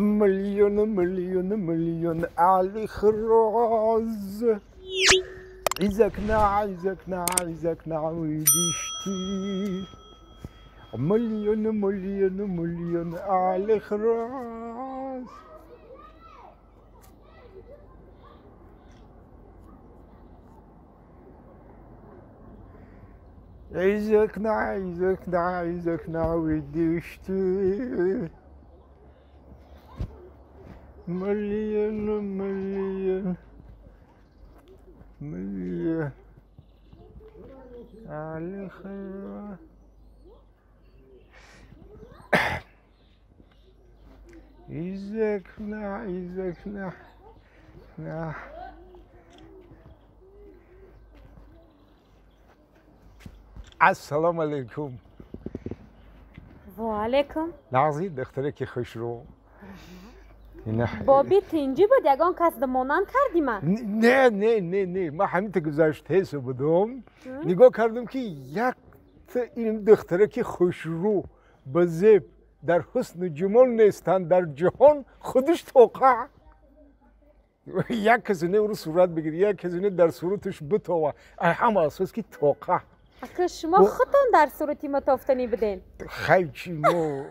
مليون علي خراز عايزك ويدشتي مليون علي خراز عايزك ويدشتي مليون علي خير عايزكنا السلام علیکم و علیکم نازی دختره که خوش رو بابی تینجی بود یگان کس دمانند کردی من نه من همین تا گذاشته حسو بودم نگاه کردم که یک این دختره که خوش رو به زیب در حسن و جمال نیستن در جهان خودش توقع یک کسی نه رو صورت بگیر یک کسی نه در صورتش بتوه همه اساس که توقع اکه شما خودتون در صورتی متافتنی بدین خیلی چی نو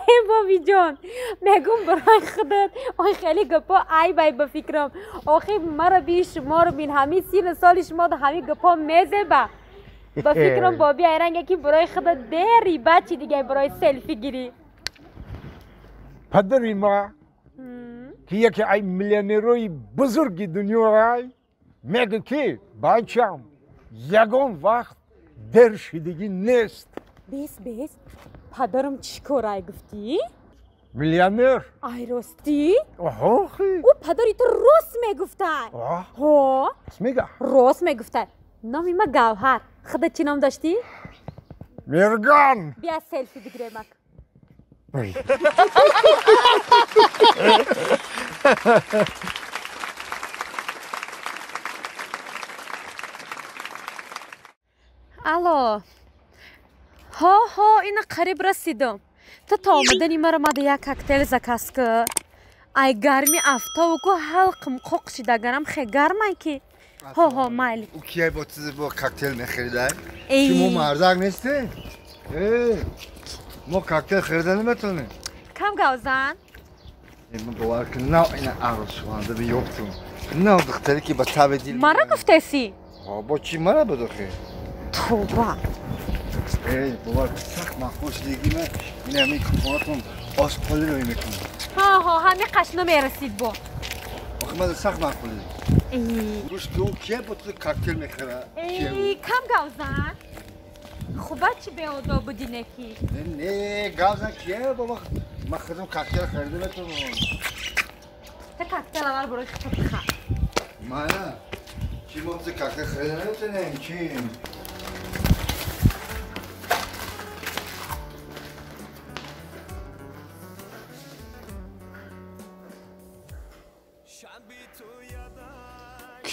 ای بابی جان میگم برای خودت آخه خیلی گپا ای بای بفکرم آخه مرا بی شما رو بین همین 30 سال شما ده همین گپا میزه با بفکرم بابی ایران یکی برای خودت دیری بچی دیگه برای سلفی گیری پدری ما که یکی ای میلیونروی بزرگی دنیا ای میگه که بچم یگان وقت در شدگی نیست بیس پدرم چی کارای گفتی؟ میلیونر ای راستی؟ آها خی او پدری تو راست میگفته ها میگه راست میگفته نامی ما گوهر خودت چی نام داشتی؟ مرگان بیا سلفی بگیریم الو ها اینا قریب رسیدم تا آمدنی مرا ماده یک کاکتل زکاس که ای گرمی افتا و که حلقم خوق شده گرم خیلی گرمه که ها مایلی او کیه با کاکتل میخریدن؟ شما مرزق نیسته؟ ما کاکتل خریدن نمیتونه کم گوزن؟ من باور که نه این عروس شوانده به یوبتون نه دختری که با تب دیل مرا گفته سی؟ با چی مرا بداخه؟ توبه باور که سخت مخوش دیگی من این همین کفارتون آسپالی روی میکنم ها همین قشنه میرسید با آخه من سخت مخولی روش که اون کیه با تو کاکتل میخره؟ کم گوزن؟ خوبه چی به اودا بودی نکی؟ نه گوزن کیه بابا من خودم کاکتل خریده نتونم تا کاکتل اول برای خود بخواه من چی ما تو کاکتل خریده نمیتونیم چی؟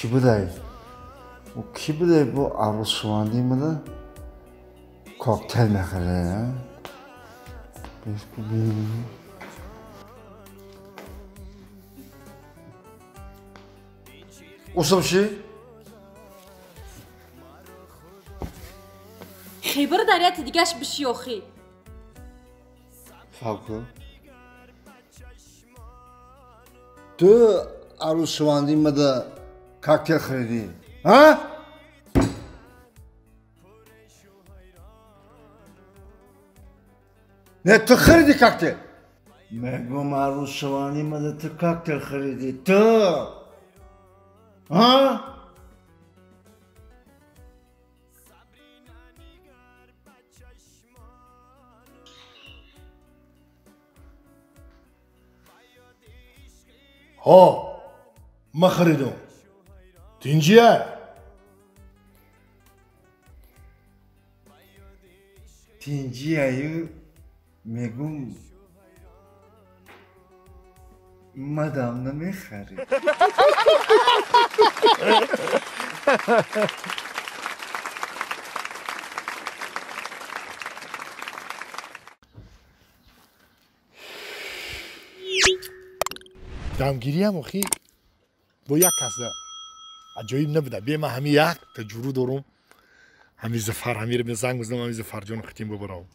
کی بوده؟ او کی بوده با عروس شواندی مده؟ کاکتل میخره بیش ببینیم اوسم چی؟ خیبر دریت دیگهش بشی آخی فاکو تو عروس شواندی مده کاکتل خریدی ها؟ نه تو خریدی کاکتل میگم عروس شواندی مده تو کاکتل خریدی تو ها؟ ها ما خریدم تینجیه تینجیه میگم مدام نمیخری دمگیری هم آخی با یک کس ده عجایب نبوده بیا من همین یک تجربه دارم همین زفر همین رو به زنگ بزنم همین زفر جان ختیم ببرم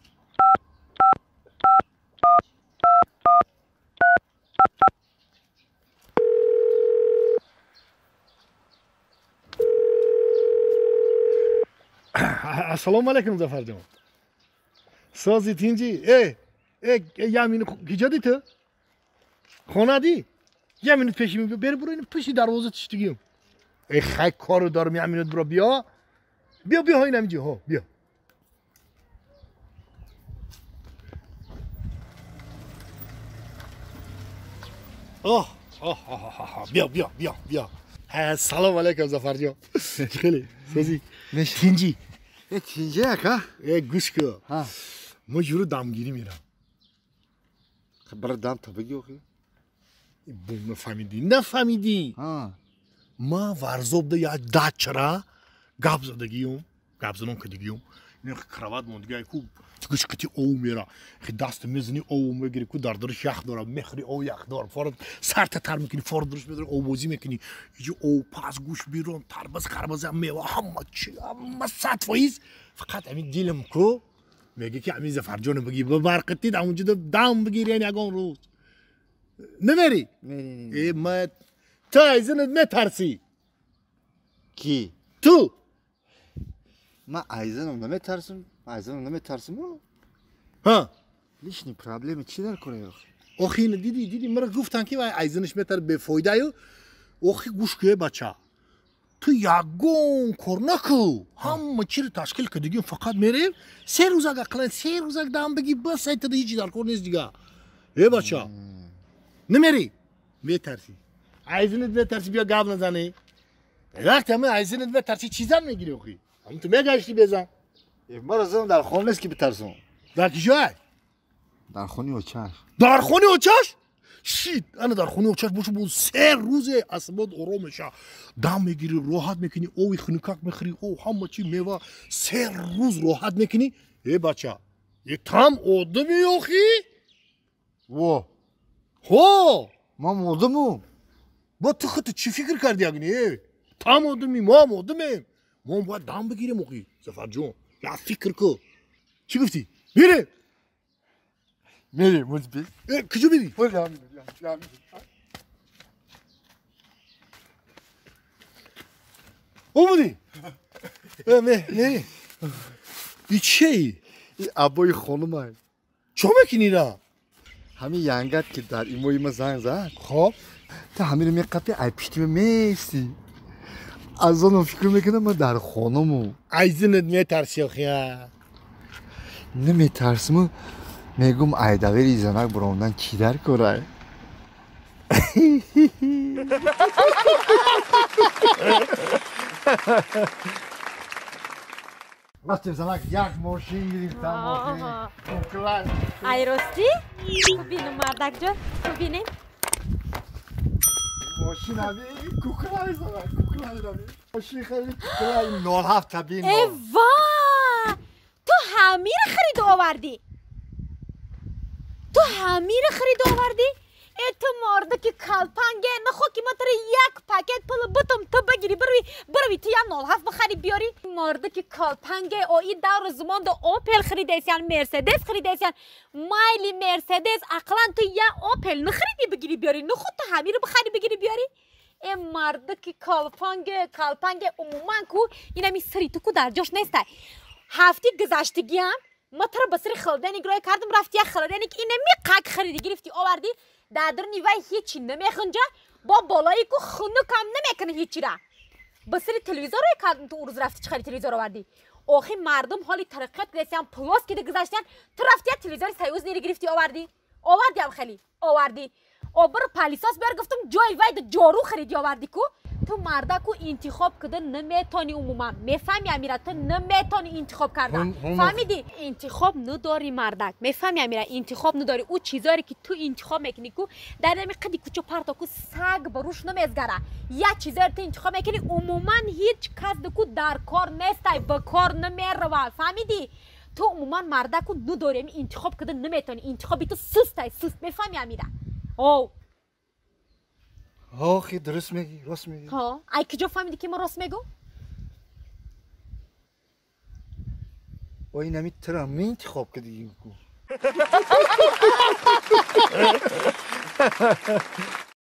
السلام علیکم زفر جان سازی تینجی یمین کجا دی تو خانه دی یمین پیشی می بر برو این پیشی دروازه تشتگیم خیلی کارو دارم یمینت برو بیا های نمیجی ها بیا بیا سلام علیکم زفر جان خیلی سازی تینجی تینجی اکا گوش که ما جورو دمگیری میرم خبر دم تا بگی آخی بوم نفهمیدی ما ورزوب ده یا دچرا گاب زدگیم گاب زنم کدیگیم این کراوات موندگی کو تگوش کتی او میرا خی دست میزنی او میگیری کو دردرش یخ داره مخری او یخ داره فرد سرت تر میکنی فرد درش میذاری او بازی میکنی یه او پاس گوش بیرون ترباز خرباز میوه همه 100% فقط همین دیلم کو میگه که همین زفر جان بگی ببرقتی در اونجا دام بگیری یعنی اگه اون روز نمیری ما تو ایزنت نترسی کی تو ما ایزنم نمیترسم ها لیشنی پرابلمی چی در کنه آخی دیدی مرا گفتن که ایزنش میتر به فایده یو آخی گوش که بچه تو یگون کار نکو همه چی رو تشکیل کردیم فقط میریم 3 روز اقلا 3 روز دام بگی بس ایت هیچی در کار نیست دیگه بچه نمیری میترسی ایزنت میترسی بیا گاو نزنی وقتی همه ایزنت میترسی چیزا میگیری آخی هم تو میگشتی بزن ما رازم در خونه نیست که بترسم در کجای در خونه اوچش در خونه اوچش شیت انا در خونه اوچش باشو بود 3 روز اصابات آرام میشه دم میگیری راحت میکنی اوی خنکک میخری او همه چی میوه 3 روز راحت میکنی بچه یک تام آدمی آخی وا ها ما آدمم با تو خود چی فکر کردی اگه تام آدمی ما هم آدمیم ما باید دم بگیریم آخی زفر جون یا فکر کو چی گفتی؟ میریم مزبی کجا بیدی؟ او بودی؟ نه ای چه ای؟ این عبای خانم های چه میکنی را؟ همین ینگت که در ایموی ما زنگ زد خب تا همین رو میقبی ای پشتی میستی از آن فکر میکنم ما در خانمو ایزنت میترسی آخیه نمیترسم میگم ایدویر زنک براندن کی در کاره رفتیم زنک یک ماشین گرفتم ای راستی؟ ببینم مردک جان ببینیم ماشین همی کوکلای زنک ماشین خیلی کوکلای 07 تبین ایوا تو همین خرید آوردی ای تو مرده که کلپنگه نخوا که ما تر یک پاکت پل بتم تو بگیری بروی تو یا 07 بخری بیاری مرده که کلپنگه او ای دور زمان دو اوپل خریدیسیان مرسدس خریدیسیان مایلی مرسدس اقلا تو یا اوپل نخریدی بگیری بیاری نخوا تو همین رو بخری بگیری بیاری ای مرده که کلپنگه عموما کو اینمی سری تو کو در جاش نیسته هفته گذشتگی هم ما تر بسری خلدنی گروه کردم رفتی خلدنی که اینه میقاق خریدی گرفتی آوردی در نیوی هیچی نمیخونجا با بالایی که خونو کم نمیکنه هیچی را بسری تلویزور روی کردم تو اروز رفتی چه خرید تلویزور آوردی آخی مردم حالی ترقیت گرفتیان پلاس که گذاشتن تو رفتی تلویزور سایوز نیری گرفتی آوردی هم خیلی آوردی اوبر پالیساس بر گفتم جای وای جارو خریدی آوردی کو تو مردا کو انتخاب کردن نمیتونی عموما میفهمی امیرا تو نمیتونی انتخاب کردن فهمیدی انتخاب نداری مردک میفهمی امیرا انتخاب نداری او چیزایی که تو انتخاب میکنی کو در نمی قدی کوچو پارتا کو سگ بروش نمیزگره یا چیزایی تو انتخاب میکنی عموما هیچ کس کو در کار نیستی به کار نمیروه فهمیدی تو عموما مردا کو نداری انتخاب کردن نمیتونی انتخابی تو سست میفهمی امیرا او آخی درست میگی راست میگی ها ای کجا فهمیدی که ما راست میگم با این همی ترا انتخاب کردی